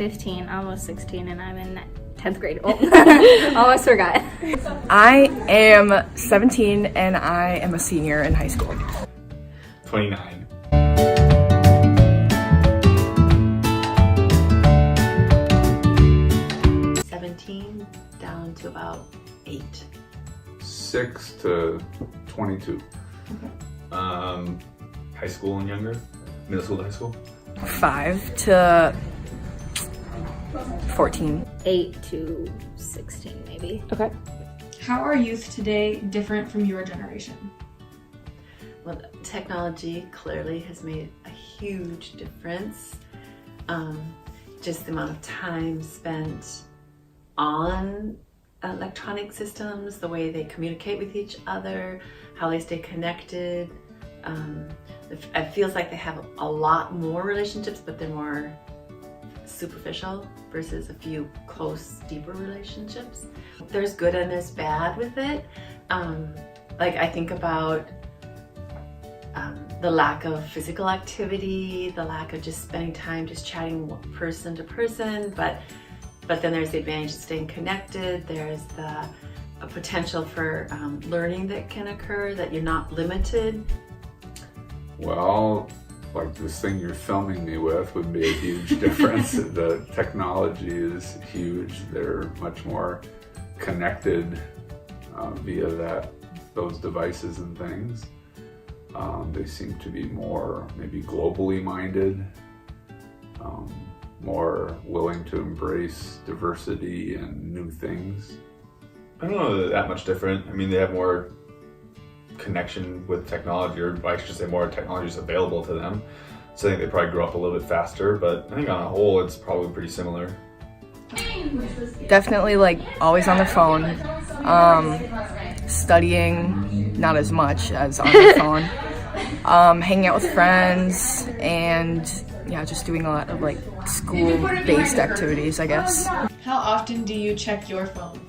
15, almost 16, and I'm in 10th grade. Oh, almost forgot. I am 17 and I am a senior in high school. 29. Down to about 8. 6 to 22. Okay. High school and younger? Middle school to high school? 5 to 14. 8 to 16, maybe. Okay. How are youth today different from your generation? Well, technology clearly has made a huge difference. Just the amount of time spent on electronic systems, the way they communicate with each other, how they stay connected. It feels like they have a lot more relationships, but they're more superficial versus a few close, deeper relationships. There's good and there's bad with it. Like I think about the lack of physical activity, the lack of just spending time just chatting person to person, but then there's the advantage of staying connected. There's the potential for learning that can occur, that you're not limited. Well, like this thing you're filming me with would be a huge difference. The technology is huge. They're much more connected via those devices and things. They seem to be more maybe globally minded, more willing to embrace diversity and new things. I don't know that much different. I mean, they have more connection with technology, or I should say more technology is available to them. So I think they probably grew up a little bit faster, but I think on a whole it's probably pretty similar. Definitely like always on their phone. Studying, not as much as on their phone. Hanging out with friends and yeah, just doing a lot of like school-based activities, I guess. How often do you check your phone?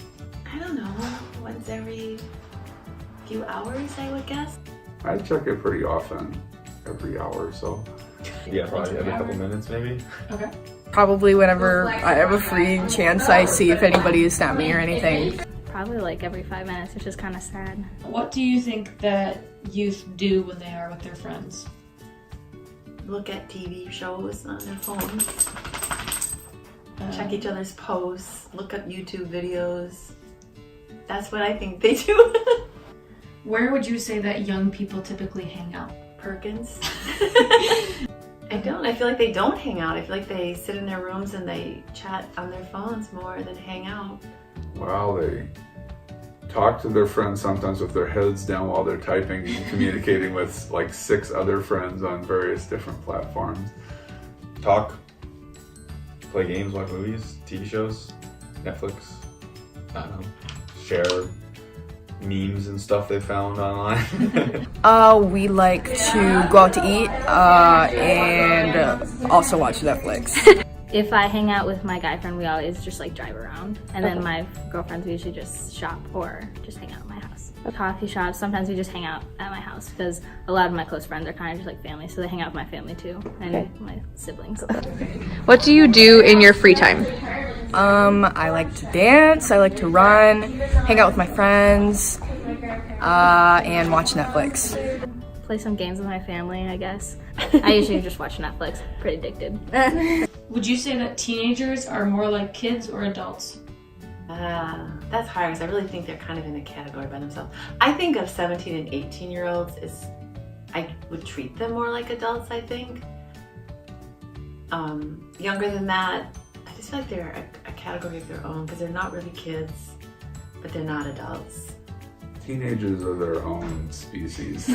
I don't know, once every few hours, I would guess. I check it pretty often, every hour or so. Yeah, probably every couple minutes maybe. Okay. Probably whenever I have a free chance, I see if anybody has snapped me or anything. Probably like every 5 minutes, which is kind of sad. What do you think that youth do when they are with their friends? Look at TV shows on their phones, check each other's posts, look up YouTube videos. That's what I think they do. Where would you say that young people typically hang out? Perkins. I feel like they don't hang out. I feel like they sit in their rooms and they chat on their phones more than hang out. Well, they talk to their friends sometimes with their heads down while they're typing and communicating with like 6 other friends on various different platforms. Talk, play games, watch movies, TV shows, Netflix, I don't know, share memes and stuff they found online. We like to go out to eat and also watch Netflix. If I hang out with my guy friend, we always just like drive around. And then my girlfriends, we usually just shop or just hang out at my house. Coffee shops, sometimes we just hang out at my house because a lot of my close friends are kind of just like family, so they hang out with my family too, and my siblings. What do you do in your free time? I like to dance, I like to run, hang out with my friends, and watch Netflix. Play some games with my family, I guess. I usually just watch Netflix, pretty addicted. Would you say that teenagers are more like kids or adults? That's hard because I really think they're kind of in a category by themselves. I think of 17 and 18-year-olds I would treat them more like adults, I think. Younger than that, I just feel like they're a category of their own because they're not really kids, but they're not adults. Teenagers are their own species.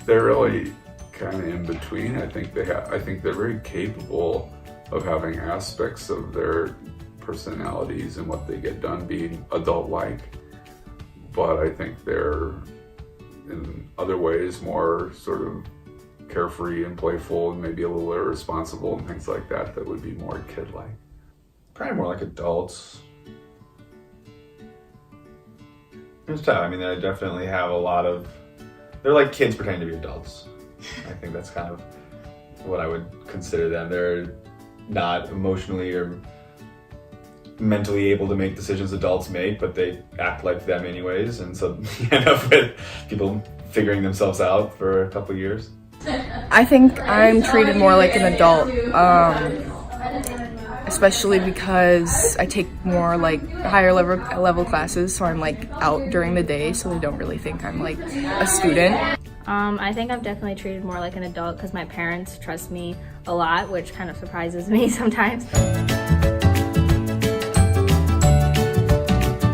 they're really kind of in between. I think they're very capable of having aspects of their personalities and what they get done being adult-like, but I think they're in other ways more sort of carefree and playful and maybe a little irresponsible and things like that would be more kid-like. Probably more like adults. It's tough. I mean, they definitely have a lot of... They're like kids pretending to be adults. I think that's kind of what I would consider them. They're not emotionally or mentally able to make decisions adults make, but they act like them anyways, and so you end up with people figuring themselves out for a couple years. I think I'm treated more like an adult, especially because I take more like higher level classes, so I'm like out during the day, so they don't really think I'm like a student. I think I'm definitely treated more like an adult because my parents trust me a lot, which kind of surprises me sometimes.